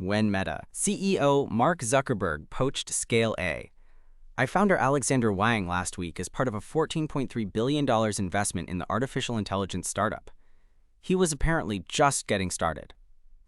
When Meta CEO Mark Zuckerberg poached Scale AI founder Alexander Wang last week as part of a $14.3 billion investment in the artificial intelligence startup. He was apparently just getting started.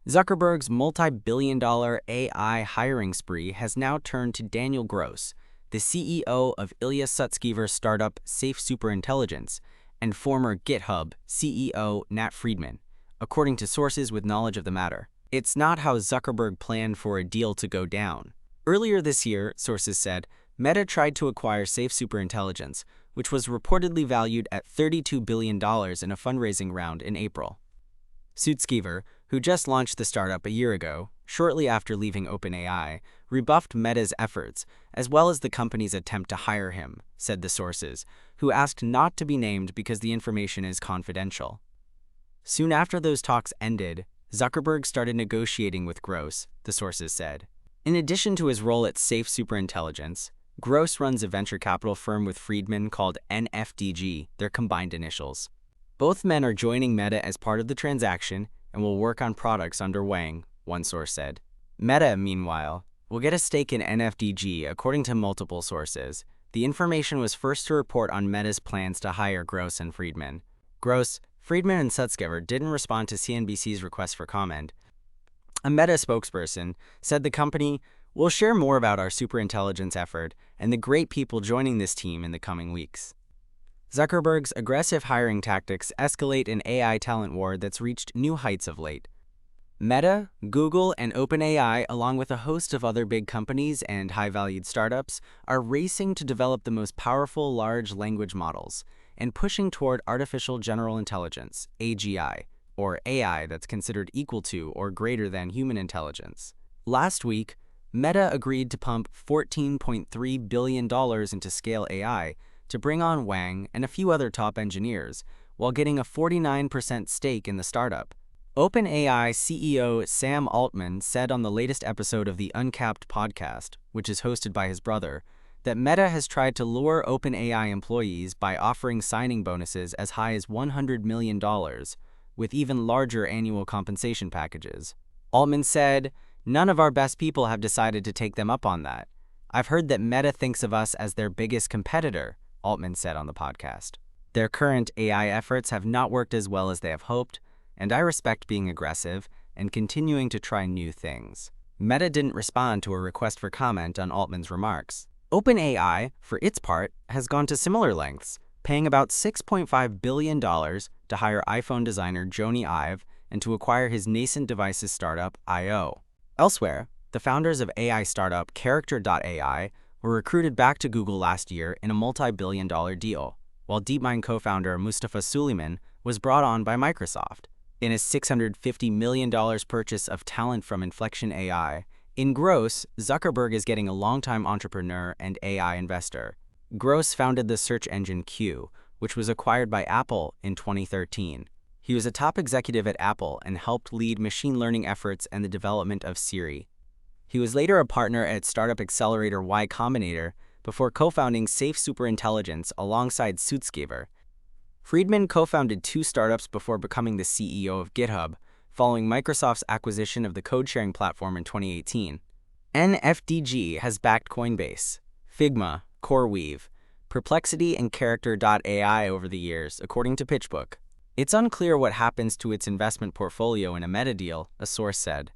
Zuckerberg's multi-billion-dollar AI hiring spree has now turned to Daniel Gross, the CEO of Ilya Sutskever startup Safe Superintelligence, and former GitHub CEO Nat Friedman, according to sources with knowledge of the matter. It's not how Zuckerberg planned for a deal to go down. Earlier this year, sources said, Meta tried to acquire Safe Superintelligence, which was reportedly valued at $32 billion in a fundraising round in April. Sutskever, who just launched the startup a year ago, shortly after leaving OpenAI, rebuffed Meta's efforts, as well as the company's attempt to hire him, said the sources, who asked not to be named because the information is confidential. Soon after those talks ended, Zuckerberg started negotiating with Gross, the sources said. In addition to his role at Safe Superintelligence, Gross runs a venture capital firm with Friedman called NFDG, their combined initials. Both men are joining Meta as part of the transaction and will work on products under Wang, one source said. Meta, meanwhile, will get a stake in NFDG, according to multiple sources. The information was first to report on Meta's plans to hire Gross and Friedman. Gross, Friedman, and Sutskever didn't respond to CNBC's request for comment. A Meta spokesperson said the company will share more about our superintelligence effort and the great people joining this team in the coming weeks. Zuckerberg's aggressive hiring tactics escalate an AI talent war that's reached new heights of late. Meta, Google, and OpenAI, along with a host of other big companies and high-valued startups, are racing to develop the most powerful large language models and pushing toward artificial general intelligence, AGI, or AI that's considered equal to or greater than human intelligence. Last week, Meta agreed to pump $14.3 billion into Scale AI to bring on Wang and a few other top engineers, while getting a 49% stake in the startup. OpenAI CEO Sam Altman said on the latest episode of the Uncapped podcast, which is hosted by his brother, that Meta has tried to lure OpenAI employees by offering signing bonuses as high as $100 million, with even larger annual compensation packages. Altman said, "None of our best people have decided to take them up on that. I've heard that Meta thinks of us as their biggest competitor," Altman said on the podcast. "Their current AI efforts have not worked as well as they have hoped, and I respect being aggressive and continuing to try new things." Meta didn't respond to a request for comment on Altman's remarks. OpenAI, for its part, has gone to similar lengths, paying about $6.5 billion to hire iPhone designer Jony Ive and to acquire his nascent devices startup, I.O. Elsewhere, the founders of AI startup Character.ai were recruited back to Google last year in a multi-billion-dollar deal, while DeepMind co-founder Mustafa Suleyman was brought on by Microsoft. In a $650 million purchase of talent from Inflection AI, in Gross, Zuckerberg is getting a longtime entrepreneur and AI investor. Gross founded the search engine Q, which was acquired by Apple in 2013. He was a top executive at Apple and helped lead machine learning efforts and the development of Siri. He was later a partner at startup accelerator Y Combinator before co-founding Safe Superintelligence alongside Sutskever. Friedman co-founded two startups before becoming the CEO of GitHub, following Microsoft's acquisition of the code-sharing platform in 2018. NFDG has backed Coinbase, Figma, CoreWeave, Perplexity, and Character.ai over the years, according to PitchBook. It's unclear what happens to its investment portfolio in a Meta deal, a source said.